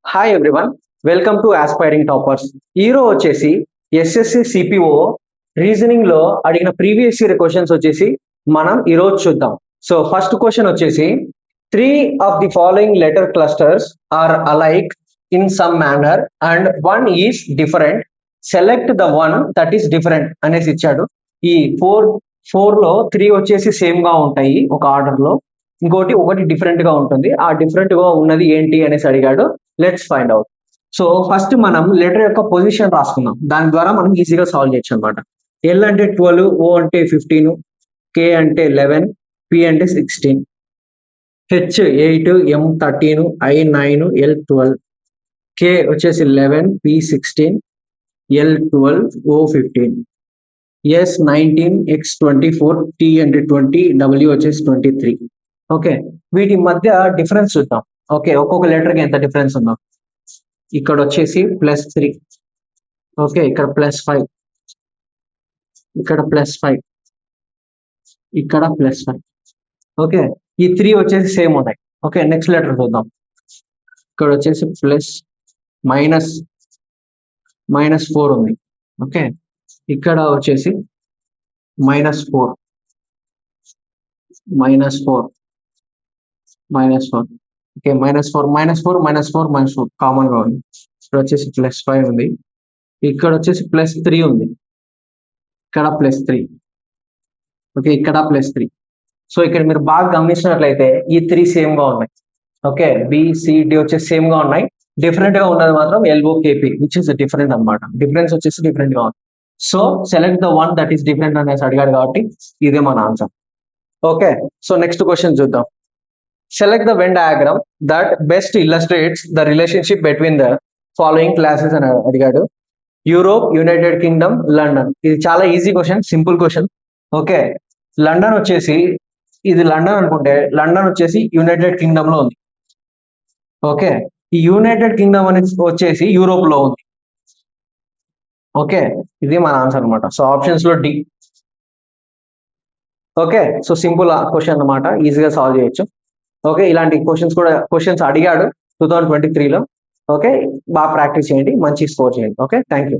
Hi everyone, welcome to aspiring toppers. Hero వచ్చేసి SSC CPO reasoning లో అడిగిన previous year questions వచ్చేసి మనం ఈరోజు చూద్దాం. సో ఫస్ట్ క్వశ్చన్ వచ్చేసి 3 of the following letter clusters are alike in some manner and 1 is different. Select the one that is different అనేసి ఇచ్చాడు. ఈ ఫోర్ లో 3 వచ్చేసి సేమ్ గా ఉంటాయి ఒక ఆర్డర్ లో, ఇంకోటి ఒకటి డిఫరెంట్ గా ఉంటుంది. ఆ డిఫరెంట్ గా ఉన్నది ఏంటి అనేసి అడిగాడు. Let's find out. So first మనం లెటర్ యొక్క పొజిషన్ రాసుకుందాం, దాని ద్వారా మనం ఈజీగా సాల్వ్ చేయొచ్చు అనమాట. ఎల్ అంటే 12, ఓ అంటే 15, కే అంటే 11, పి అంటే 16, హెచ్ 8, ఎం 13, ఐ 9, ఎల్ 12, కే వచ్చేసి 11, పి 16, ఎల్ 12, ఓ 15, ఎస్ 19, ఎక్స్ 24, టీ అంటే 20, డబ్ల్యూ వచ్చేసి 23. ఓకే, వీటి మధ్య డిఫరెన్స్ చూద్దాం. ఓకే, ఒక్కొక్క లెటర్ కి ఎంత డిఫరెన్స్ ఉందో. ఇక్కడ వచ్చేసి +3, ఓకే, ఇక్కడ +5, ఇక్కడ +5, ఇక్కడ +5. ఓకే, ఈ 3 వచ్చేసి సేమ్ ఉన్నాయి. ఓకే, నెక్స్ట్ లెటర్ చూద్దాం. ఇక్కడ వచ్చేసి మైనస్ 4 ఉంది. ఓకే, ఇక్కడ వచ్చేసి -4, -4. ఓకే, -4 కామన్ గా ఉంది. ఇక్కడ వచ్చేసి +5 ఉంది. ఇక్కడ వచ్చేసి +3 ఉంది. ఇక్కడ +3. ఓకే, ఇక్కడ +3. సో ఇక్కడ మీరు బాగా గమనించినట్లయితే ఈ 3 సేమ్ గా ఉన్నాయి. ఓకే, బిసిడి వచ్చేసి సేమ్ గా ఉన్నాయి. డిఫరెంట్ గా ఉన్నది మాత్రం ఎల్ఓకేపి విచ్ ఇస్ డిఫరెంట్ అన్నమాట. డిఫరెన్స్ వచ్చేసి డిఫరెంట్ గా ఉంది. So select the one that is different అనేసి అడిగాడు కాబట్టి ఇదే మన answer. Okay, so next question చూద్దాం. Select the Venn diagram that best illustrates the relationship between the following classes అని అడిగాడు. Europe, United Kingdom, London. ఇది చాలా easy question, simple question. Okay, London వచ్చేసి ఇది లండన్ అనుకుంటే లండన్ వచ్చేసి యునైటెడ్ కింగ్డమ్ లో ఉంది. ఓకే, ఈ యునైటెడ్ కింగ్డమ్ అనేది వచ్చేసి యూరోప్ లో ఉంది. ఓకే, ఇది మన ఆన్సర్ అనమాట. సో ఆప్షన్స్ లో D. Okay, so simple question అనమాట, ఈజీగా సాల్వ్ చేయొచ్చు. ఓకే, ఇలాంటి క్వశ్చన్స్ అడిగాడు 2023లో. ఓకే, బాగా ప్రాక్టీస్ చేయండి, మంచి స్కోర్ చేయండి. Okay, thank you.